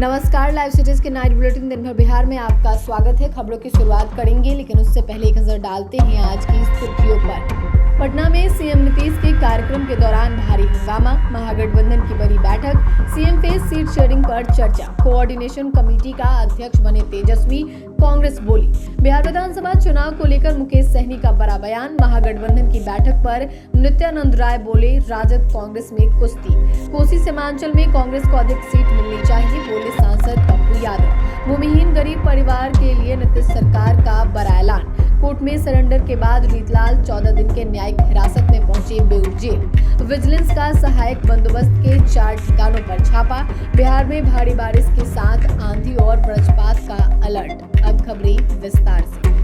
नमस्कार, live cities के night bulletin दिन भर बिहार में आपका स्वागत है। खबरों की शुरुआत करेंगे, लेकिन उससे पहले एक नजर डालते हैं आज की सुर्खियों पर। पटना में सीएम नीतीश के कार्यक्रम के दौरान भारी हंगामा, महागठबंधन की बड़ी बैठक, सीएम फेस सीट शेयरिंग पर चर्चा, कोऑर्डिनेशन कमेटी का अध्यक्ष बने तेजस्वी, कांग्रेस बोली। बिहार विधानसभा चुनाव को लेकर मुकेश सहनी का बड़ा बयान, महागठबंधन की बैठक पर नित्यानंद राय बोले, राजद कांग्रेस में कुश्ती, कोसी सीमांचल में कांग्रेस को अधिक सीट मिलनी चाहिए, बोले सांसद पप्पू यादव। भूमिहीन गरीब परिवार के लिए नीतीश सरकार का बड़ा ऐलान, कोर्ट में सरेंडर के बाद रीतलाल 14 दिन के न्यायिक हिरासत में पहुंचे बेऊर जेल। विजिलेंस का सहायक बंदोबस्त के 4 ठिकानों पर छापा। बिहार में भारी बारिश के साथ आंधी और वज्रपात का अलर्ट। अब खबरें विस्तार से।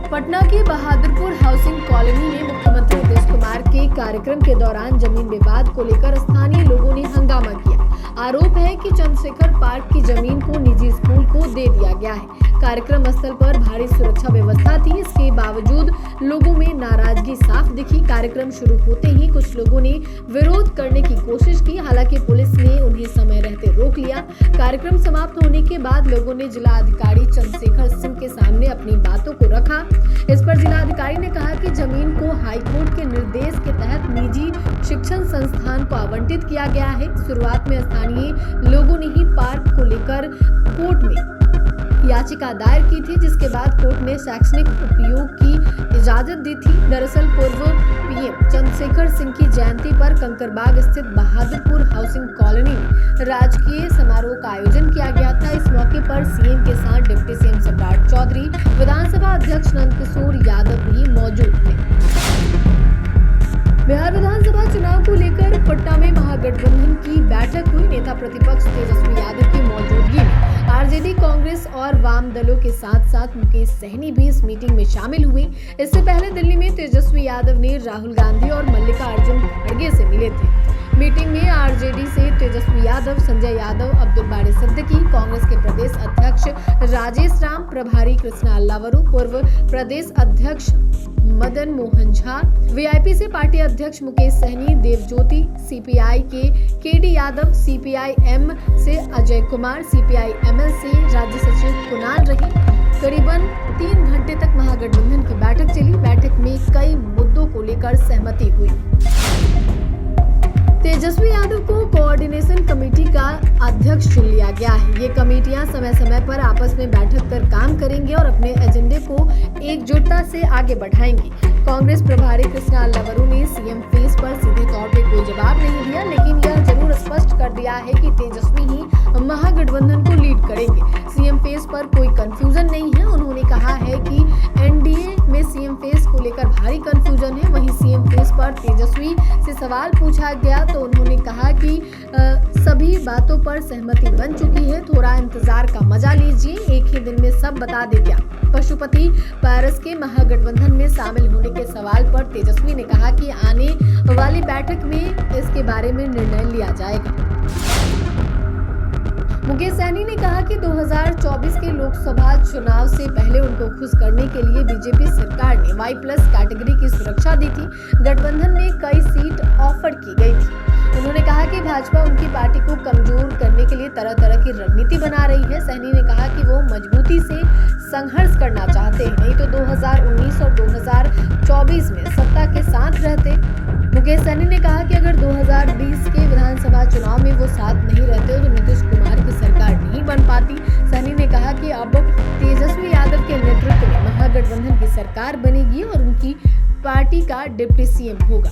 पटना के बहादुरपुर हाउसिंग कॉलोनी में मुख्यमंत्री नीतीश कुमार के कार्यक्रम के दौरान जमीन विवाद को लेकर स्थानीय लोगों ने हंगामा किया। आरोप है कि चंद्रशेखर पार्क की जमीन को निजी स्कूल को दे दिया गया है। कार्यक्रम स्थल पर भारी सुरक्षा व्यवस्था थी, इसके बावजूद लोगों में नाराजगी साफ दिखी। कार्यक्रम शुरू होते ही कुछ लोगों ने विरोध करने की कोशिश की, हालांकि पुलिस ने उन्हें समय रहते रोक लिया। कार्यक्रम समाप्त होने के बाद लोगों ने जिलाधिकारी चंद्रशेखर सिंह के सामने अपनी बातों को रखा। इस पर जिलाधिकारी ने कहा कि जमीन को हाईकोर्ट के निर्देश के तहत निजी शिक्षण संस्थान को आवंटित किया गया है। शुरुआत में स्थानीय लोगों ने ही पार्क को लेकर कोर्ट में याचिका दायर की थी, जिसके बाद कोर्ट ने शैक्षणिक उपयोग की इजाजत दी थी। दरअसल पूर्व पीएम चंद्रशेखर सिंह की जयंती पर कंकरबाग स्थित बहादुरपुर हाउसिंग कॉलोनी में राजकीय समारोह का आयोजन किया गया था। इस मौके पर सीएम के साथ डिप्टी सीएम सम्राट चौधरी, विधानसभा अध्यक्ष नंदकिशोर यादव भी मौजूद थे। बिहार विधानसभा चुनाव को लेकर पटना में महागठबंधन की बैठक हुई। नेता प्रतिपक्ष तेजस्वी यादव की मौजूदगी में आरजेडी, कांग्रेस और वाम दलों के साथ साथ मुकेश सहनी भी इस मीटिंग में शामिल हुए। इससे पहले दिल्ली में तेजस्वी यादव ने राहुल गांधी और मल्लिकार्जुन खड़गे से मिले थे। मीटिंग में आरजेडी से तेजस्वी यादव, संजय यादव, अब्दुल बारी सिद्दीकी, कांग्रेस के प्रदेश अध्यक्ष राजेश राम, प्रभारी कृष्णा अल्लावरू, पूर्व प्रदेश अध्यक्ष मदन मोहन झा, वीआईपी से पार्टी अध्यक्ष मुकेश सहनी, देवज्योति, सीपीआई के केडी यादव, सीपीआई-एम से अजय कुमार, सीपीआई-एमएल से राज्य सचिव कुणाल रही। करीबन 3 घंटे तक महागठबंधन की बैठक चली। बैठक में कई मुद्दों को लेकर सहमति हुई। तेजस्वी यादव को कोऑर्डिनेशन कमेटी का अध्यक्ष चुन लिया गया है। ये कमेटियां समय समय पर आपस में बैठक कर काम करेंगे और अपने एजेंडे को एकजुटता से आगे बढ़ाएंगी। कांग्रेस प्रभारी कृष्णा अल्लावरू ने सीएम फेस पर सीधे तौर पे कोई जवाब नहीं दिया, लेकिन यह जरूर स्पष्ट कर दिया है कि तेजस्वी ही महागठबंधन को लीड करेंगे। सीएम फेस पर कोई कंफ्यूजन नहीं है। उन्होंने कहा है कि एनडीए में सीएम फेस को लेकर भारी कंफ्यूजन है। वहीं सीएम फेस पर तेजस्वी से सवाल पूछा गया तो उन्होंने कहा कि सभी बातों पर सहमति बन चुकी है, थोड़ा इंतजार का मजा लीजिए, एक ही दिन में सब बता दे क्या। पशुपति पारस के महागठबंधन में शामिल होने के सवाल पर तेजस्वी ने कहा कि आने वाली बैठक में इसके बारे में निर्णय लिया जाएगा। मुकेश सहनी ने कहा कि 2024 के लोकसभा चुनाव से पहले उनको खुश करने के लिए बीजेपी सरकार ने Y+ कैटेगरी की सुरक्षा दी थी। गठबंधन में कई सीट ऑफर की गई थी। उन्होंने कहा कि भाजपा उनकी पार्टी को कमजोर करने के लिए तरह तरह की रणनीति बना रही है। सहनी ने कहा कि वो मजबूती से संघर्ष करना चाहते हैं, नहीं तो 2019 और 2024 में सत्ता के साथ रहते। मुकेश सहनी ने कहा कि अगर 2020 के विधानसभा चुनाव में वो साथ नहीं रहते तो नीतीश कुमार की सरकार नहीं बन पाती। सहनी ने कहा कि अब तेजस्वी यादव के नेतृत्व में महागठबंधन की सरकार बनेगी और उनकी पार्टी का डिप्टी सीएम होगा।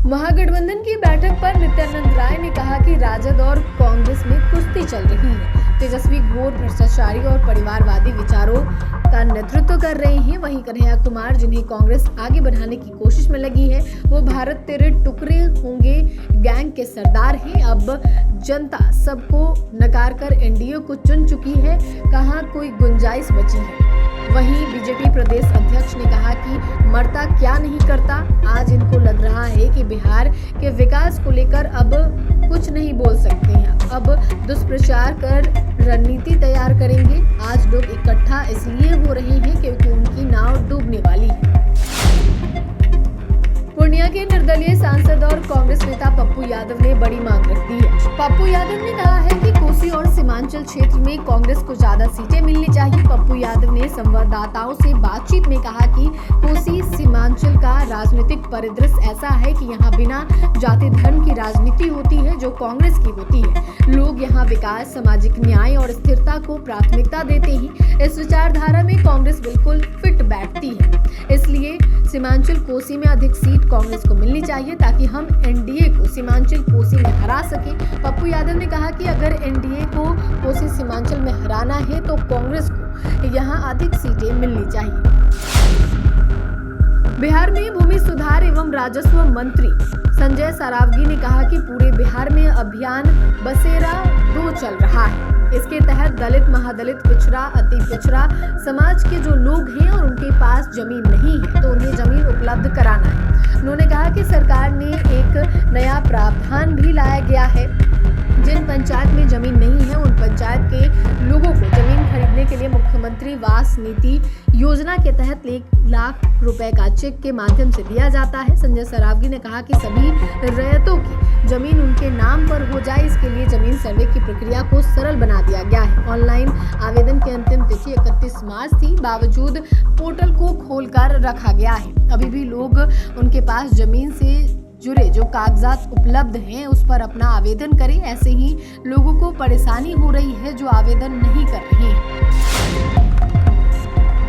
महागठबंधन की बैठक पर नित्यानंद राय ने कहा कि राजद और कांग्रेस में कुश्ती चल रही है। तेजस्वी घोर भ्रष्टाचारी और परिवारवादी विचारों का नेतृत्व कर रहे हैं। वहीं कन्हैया कुमार, जिन्हें कांग्रेस आगे बढ़ाने की कोशिश में लगी है, वो भारत तेरे टुकड़े होंगे गैंग के सरदार हैं। अब जनता सबको नकार कर एनडीए को चुन चुकी है, कहाँ कोई गुंजाइश बची है। वहीं बीजेपी प्रदेश अध्यक्ष ने कहा कि मरता क्या नहीं करता। आज इनको लग रहा है कि बिहार के विकास को लेकर अब कुछ नहीं बोल सकते हैं, अब दुष्प्रचार कर रणनीति तैयार करेंगे। आज लोग इकट्ठा इसलिए हो रहे हैं क्योंकि उनकी नाव डूबने वाली है। पूर्णिया के निर्दलीय सांसद और कांग्रेस नेता पप्पू यादव ने बड़ी मांग रख दी है। पप्पू यादव ने कहा है कि कोसी और सीमांचल क्षेत्र में कांग्रेस को ज्यादा सीटें मिलनी चाहिए। पप्पू यादव ने संवाददाताओं से बातचीत में कहा कि कोसी सीमांचल का राजनीतिक परिदृश्य ऐसा है कि यहाँ बिना जाति धर्म की राजनीति होती है जो कांग्रेस की होती है। लोग यहाँ विकास, सामाजिक न्याय और स्थिरता को प्राथमिकता देते हैं। इस विचारधारा में कांग्रेस बिल्कुल फिट बैठती है। इसलिए सीमांचल कोसी में अधिक सीट कांग्रेस को मिलनी चाहिए ताकि हम एनडीए को सीमांचल कोसी में हरा सके। पप्पू यादव ने कहा कि अगर एनडीए को कोसी सीमांचल में हराना है तो कांग्रेस को यहां अधिक सीटें मिलनी चाहिए। बिहार में भूमि सुधार एवं राजस्व मंत्री संजय सरावगी ने कहा कि पूरे बिहार में अभियान बसेरा 2 चल रहा है। इसके तहत दलित, महादलित, पिछड़ा, अति पिछड़ा समाज के जो लोग हैं और उनके पास जमीन नहीं है तो उन्हें जमीन उपलब्ध कराना है। उन्होंने कहा कि सरकार ने एक नया प्रावधान भी लाया गया है। जिन पंचायत में जमीन नहीं है उन पंचायत के लोगों को जमीन खरीदने के लिए मुख्यमंत्री आवास नीति योजना के तहत 1 लाख रुपए का चेक के माध्यम से दिया जाता है। संजय सरावगी ने कहा कि सभी रैयतों की जमीन उनके नाम पर हो जाए, इसके लिए जमीन सर्वे की प्रक्रिया को सरल बना दिया गया है। ऑनलाइन आवेदन की अंतिम तिथि 31 मार्च थी, बावजूद पोर्टल को खोलकर रखा गया है। अभी भी लोग उनके पास जमीन से जुड़े जो कागजात उपलब्ध हैं उस पर अपना आवेदन करें। ऐसे ही लोगों को परेशानी हो रही है जो आवेदन नहीं कर रहे हैं।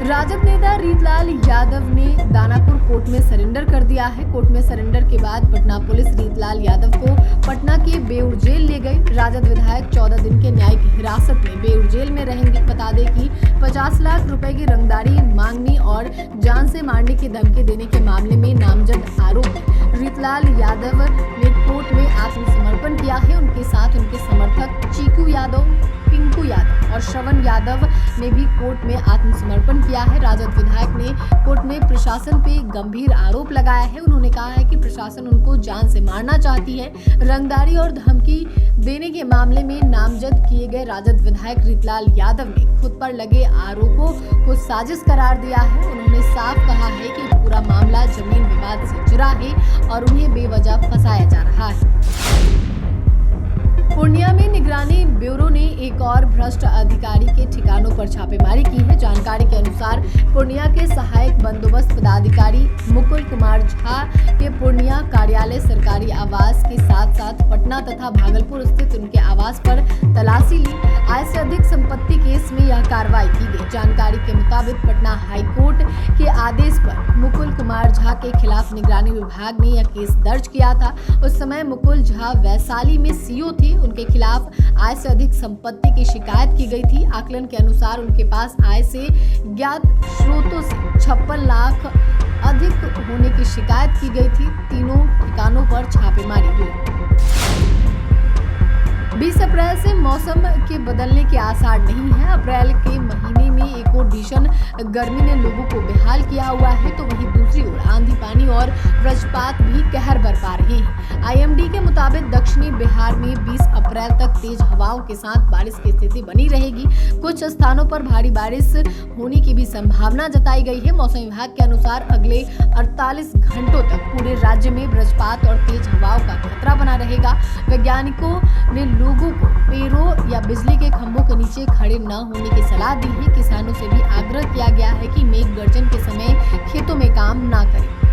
राजद नेता रीतलाल यादव ने दानापुर कोर्ट में सरेंडर कर दिया है। कोर्ट में सरेंडर के बाद पटना पुलिस रीतलाल यादव को पटना के बेउर जेल ले गई। राजद विधायक 14 दिन के न्यायिक हिरासत में बेउर जेल में रहेंगे। बता दें कि 50 लाख रुपए की रंगदारी मांगने और जान से मारने की धमकी देने के मामले में नामजद आरोपी रीतलाल यादव ने कोर्ट में आत्मसमर्पण किया है। उनके साथ उनके समर्थक चीकू यादव, पिंकू यादव और श्रवण यादव ने भी कोर्ट में आत्मसमर्पण किया है। राजद विधायक ने कोर्ट में प्रशासन पे गंभीर आरोप लगाया है। उन्होंने कहा है कि प्रशासन उनको जान से मारना चाहती है। रंगदारी और धमकी देने के मामले में नामजद किए गए राजद विधायक रीतलाल यादव ने खुद पर लगे आरोपों को साजिश करार दिया है। उन्होंने साफ कहा है कि पूरा मामला जमीन विवाद से जुड़ा है और उन्हें बेवजह फंसाया जा रहा है। पूर्णिया में निगरानी ब्यूरो ने एक और भ्रष्ट अधिकारी के ठिकानों पर छापेमारी की है। जानकारी के अनुसार पूर्णिया के सहायक बंदोबस्त पदाधिकारी मुकुल कुमार झा के पूर्णिया कार्यालय सरकारी आवास के साथ साथ पटना तथा भागलपुर स्थित उनके आवास पर तलाशी ली। आय से अधिक संपत्ति केस में यह कार्रवाई की गई। जानकारी के मुताबिक पटना हाईकोर्ट के आदेश पर मुकुल कुमार झा के खिलाफ निगरानी विभाग ने यह केस दर्ज किया था। उस समय मुकुल झा वैशाली में सीओ थे। उनके खिलाफ आय से अधिक संपत्ति की शिकायत की गई थी। आकलन के अनुसार उनके पास आय से ज्ञात स्रोतों से 56 लाख अधिक होने की शिकायत की गई थी। तीनों ठिकानों पर छापेमारी हुई। 20 अप्रैल से मौसम के बदलने के आसार नहीं है। अप्रैल के महीने में एक और भीषण गर्मी ने लोगों को बेहाल किया हुआ है तो वहीं दूसरी ओर आंधी पानी और वज्रपात भी कहर बरपा रहे हैं। आईएमडी के मुताबिक दक्षिणी बिहार में 20 अप्रैल तक तेज हवाओं के साथ बारिश की स्थिति बनी रहेगी। कुछ स्थानों पर भारी बारिश होने की भी संभावना जताई गई है। मौसम विभाग के अनुसार अगले 48 घंटों तक पूरे राज्य में वज्रपात और तेज हवाओं का खतरा बना रहेगा। वैज्ञानिकों ने लोगों को पेड़ों या बिजली के खंभों के नीचे खड़े न होने की सलाह दी है। किसानों से भी आग्रह किया गया है कि मेघ गर्जन के समय खेतों में काम न करें।